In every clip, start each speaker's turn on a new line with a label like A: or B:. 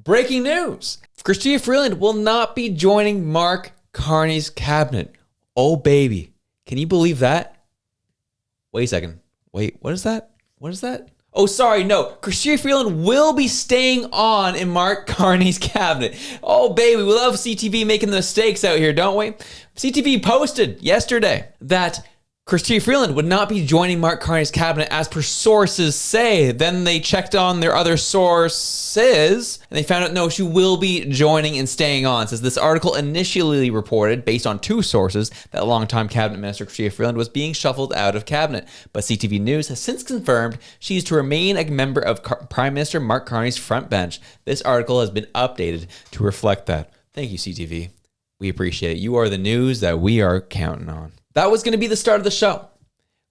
A: Breaking news. Chystia Freeland will not be joining Mark Carney's cabinet. Oh, baby. Can you believe that? Wait a second. Wait, what is that? What is that? Oh, sorry, no. Chystia Freeland will be staying on in Mark Carney's cabinet. Oh, baby, we love CTV making the mistakes out here, don't we? CTV posted yesterday that Chystia Freeland would not be joining Mark Carney's cabinet as per sources say. Then they checked on their other sources and they found out, no, she will be joining and staying on. It says this article initially reported, based on two sources, that longtime cabinet minister Chystia Freeland was being shuffled out of cabinet. But CTV News has since confirmed she is to remain a member of Prime Minister Mark Carney's front bench. This article has been updated to reflect that. Thank you, CTV. We appreciate it. You are the news that we are counting on. That was going to be the start of the show,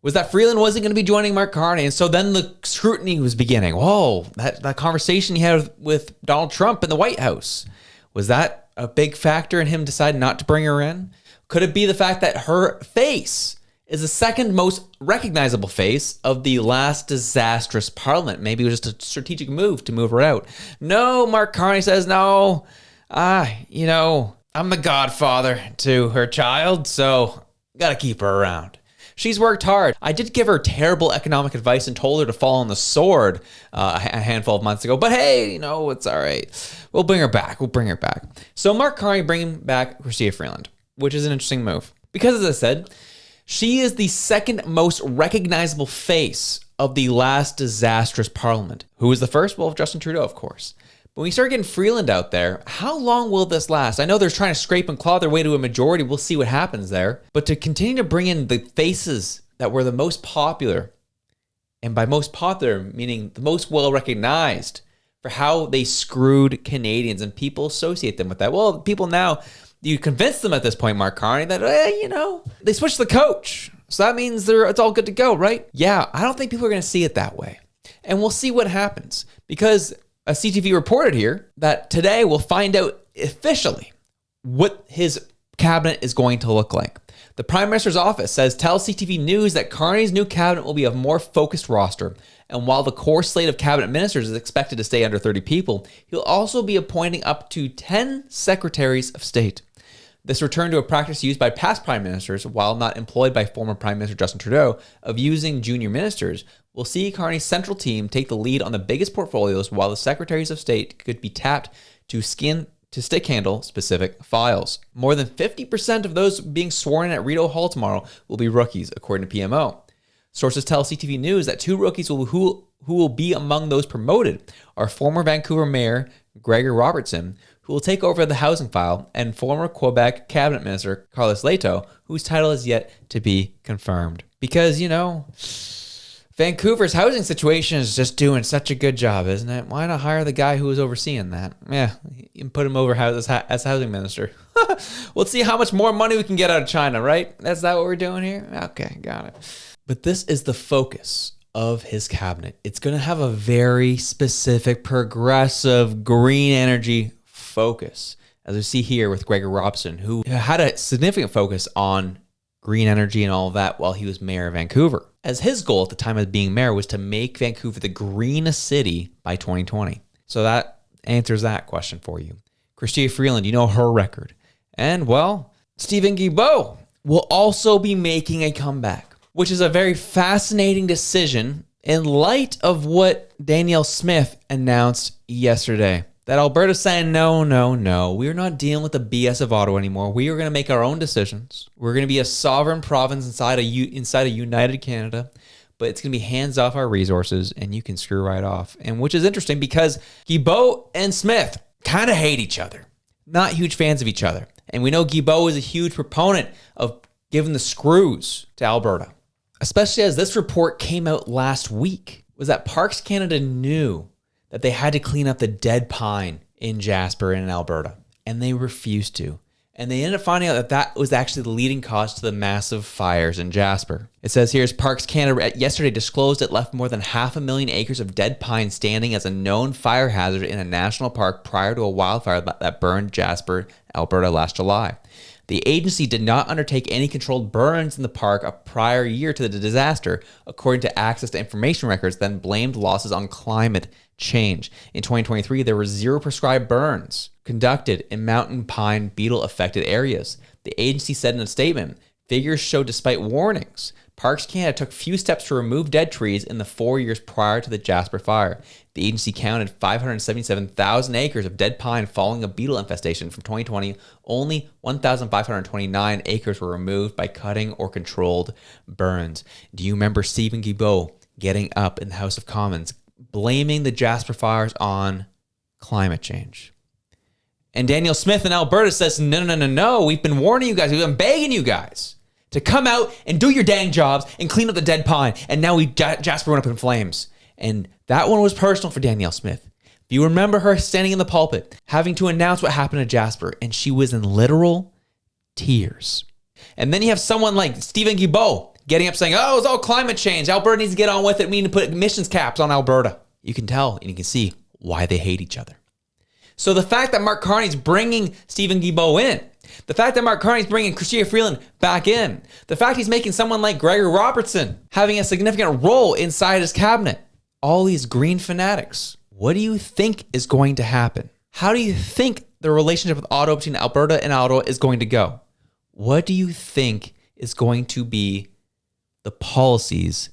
A: was that Freeland wasn't going to be joining Mark Carney. And so then the scrutiny was beginning. Whoa, that conversation he had with Donald Trump in the White House, was that a big factor in him deciding not to bring her in? Could it be the fact that her face is the second most recognizable face of the last disastrous parliament? Maybe it was just a strategic move to move her out. No, Mark Carney says, no, I'm the godfather to her child, so gotta keep her around. She's worked hard. I did give her terrible economic advice and told her to fall on the sword a handful of months ago. But hey, it's all right. We'll bring her back. So Mark Carney bringing back Chystia Freeland, which is an interesting move. Because as I said, she is the second most recognizable face of the last disastrous parliament. Who was the first? Well, Justin Trudeau, of course. But when we start getting Freeland out there, how long will this last? I know they're trying to scrape and claw their way to a majority. We'll see what happens there. But to continue to bring in the faces that were the most popular, and by most popular, meaning the most well-recognized for how they screwed Canadians, and people associate them with that. Well, people now, you convince them at this point, Mark Carney, that, they switched the coach. So that means it's all good to go, right? Yeah, I don't think people are going to see it that way. And we'll see what happens. Because a CTV reported here that today we'll find out officially what his cabinet is going to look like. The Prime Minister's office says, tell CTV News that Carney's new cabinet will be a more focused roster. And while the core slate of cabinet ministers is expected to stay under 30 people, he'll also be appointing up to 10 secretaries of state. This return to a practice used by past prime ministers, while not employed by former Prime Minister Justin Trudeau, of using junior ministers, will see Carney's central team take the lead on the biggest portfolios, while the secretaries of state could be tapped to stick handle specific files. More than 50% of those being sworn in at Rideau Hall tomorrow will be rookies, according to PMO. Sources tell CTV News that two rookies who will be among those promoted are former Vancouver Mayor Gregor Robertson, who will take over the housing file, and former Quebec Cabinet Minister Carlos Leto, whose title is yet to be confirmed. Because, Vancouver's housing situation is just doing such a good job, isn't it? Why not hire the guy who was overseeing that? Yeah, and put him over as housing minister. Let's see how much more money we can get out of China, right? That's that what we're doing here? Okay, got it. But this is the focus of his cabinet. It's going to have a very specific, progressive, green energy focus, as we see here with Gregor Robertson, who had a significant focus on green energy and all of that while he was mayor of Vancouver. As his goal at the time of being mayor was to make Vancouver the greenest city by 2020. So that answers that question for you. Chystia Freeland, you know her record. And, well, Steven Guilbeault will also be making a comeback, which is a very fascinating decision in light of what Danielle Smith announced yesterday. That Alberta's saying, no, we're not dealing with the BS of Ottawa anymore. We are going to make our own decisions. We're going to be a sovereign province inside a united Canada, but it's going to be hands off our resources, and you can screw right off. And which is interesting because Guilbeault and Smith kind of hate each other. Not huge fans of each other. And we know Guilbeault is a huge proponent of giving the screws to Alberta, especially as this report came out last week, was that Parks Canada knew that they had to clean up the dead pine in Jasper and in Alberta, and they refused to. And they ended up finding out that that was actually the leading cause to the massive fires in Jasper. It says here, Parks Canada yesterday disclosed it left more than 500,000 acres of dead pine standing as a known fire hazard in a national park prior to a wildfire that burned Jasper, Alberta last July. The agency did not undertake any controlled burns in the park a prior year to the disaster, according to Access to Information records, then blamed losses on climate change. In 2023, there were 0 prescribed burns conducted in mountain pine beetle affected areas. The agency said in a statement, figures show despite warnings, Parks Canada took few steps to remove dead trees in the 4 years prior to the Jasper fire. The agency counted 577,000 acres of dead pine following a beetle infestation from 2020. Only 1,529 acres were removed by cutting or controlled burns. Do you remember Stephen Guilbeault getting up in the House of Commons, blaming the Jasper fires on climate change? And Danielle Smith in Alberta says, no, we've been warning you guys, we've been begging you guys to come out and do your dang jobs and clean up the dead pine. And now Jasper went up in flames. And that one was personal for Danielle Smith. If you remember her standing in the pulpit, having to announce what happened to Jasper, and she was in literal tears. And then you have someone like Stephen Guilbeault getting up saying, oh, it's all climate change. Alberta needs to get on with it. We need to put emissions caps on Alberta. You can tell and you can see why they hate each other. So the fact that Mark Carney's bringing Stephen Guilbeault in, the fact that Mark Carney's bringing Chystia Freeland back in, the fact he's making someone like Gregory Robertson having a significant role inside his cabinet, all these green fanatics, what do you think is going to happen? How do you think the relationship with Ottawa between Alberta and Ottawa is going to go? What do you think is going to be the policies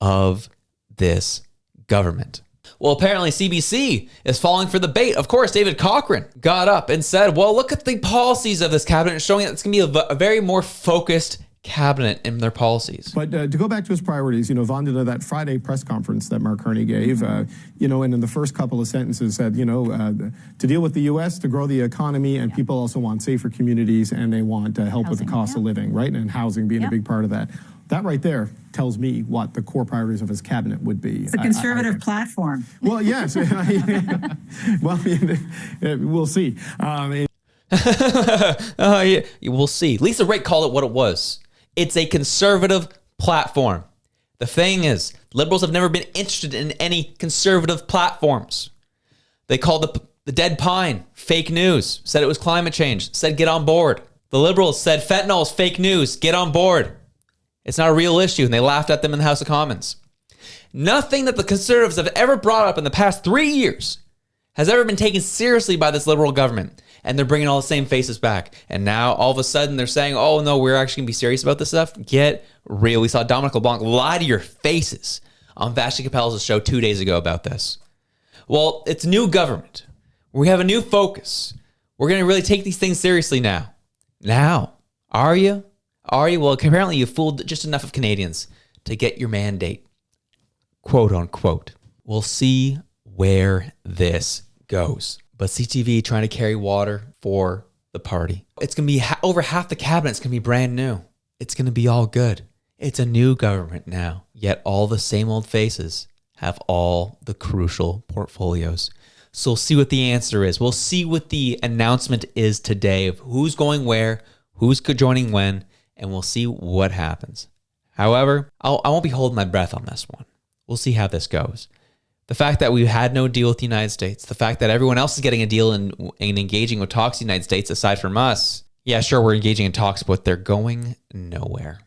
A: of this government? Well, apparently CBC is falling for the bait. Of course, David Cochrane got up and said, well, look at the policies of this cabinet, showing that it's going to be a very more focused cabinet in their policies.
B: But to go back to his priorities, Vaughn, that Friday press conference that Mark Carney gave, and in the first couple of sentences said, to deal with the U.S., to grow the economy, and people also want safer communities, and they want help with the cost of living, right? And housing being a big part of that. That right there tells me what the core priorities of his cabinet would be.
C: It's a conservative platform.
B: Well, yes. Well, we'll see.
A: Yeah, we'll see. Lisa Raitt called it what it was. It's a conservative platform. The thing is, Liberals have never been interested in any conservative platforms. They called the dead pine fake news, said it was climate change, said get on board. The Liberals said fentanyl is fake news, get on board. It's not a real issue, and they laughed at them in the House of Commons. Nothing that the Conservatives have ever brought up in the past 3 years has ever been taken seriously by this Liberal government, and they're bringing all the same faces back. And now, all of a sudden, they're saying, oh, no, we're actually going to be serious about this stuff. Get real. We saw Dominic LeBlanc lie to your faces on Vashti Capel's show 2 days ago about this. Well, it's new government. We have a new focus. We're going to really take these things seriously now. Now, are you? Are you? Well, apparently you fooled just enough of Canadians to get your mandate, quote unquote. We'll see where this goes. But CTV trying to carry water for the party. It's going to be over half the cabinet's going to be brand new. It's going to be all good. It's a new government now. Yet all the same old faces have all the crucial portfolios. So we'll see what the answer is. We'll see what the announcement is today of who's going where, who's joining when, and we'll see what happens. However, I won't be holding my breath on this one. We'll see how this goes. The fact that we had no deal with the United States, the fact that everyone else is getting a deal and engaging with talks with the United States aside from us, yeah, sure, we're engaging in talks, but they're going nowhere.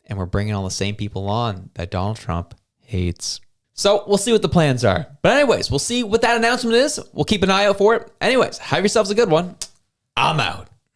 A: And we're bringing all the same people on that Donald Trump hates. So we'll see what the plans are. But anyways, we'll see what that announcement is. We'll keep an eye out for it. Anyways, have yourselves a good one. I'm out.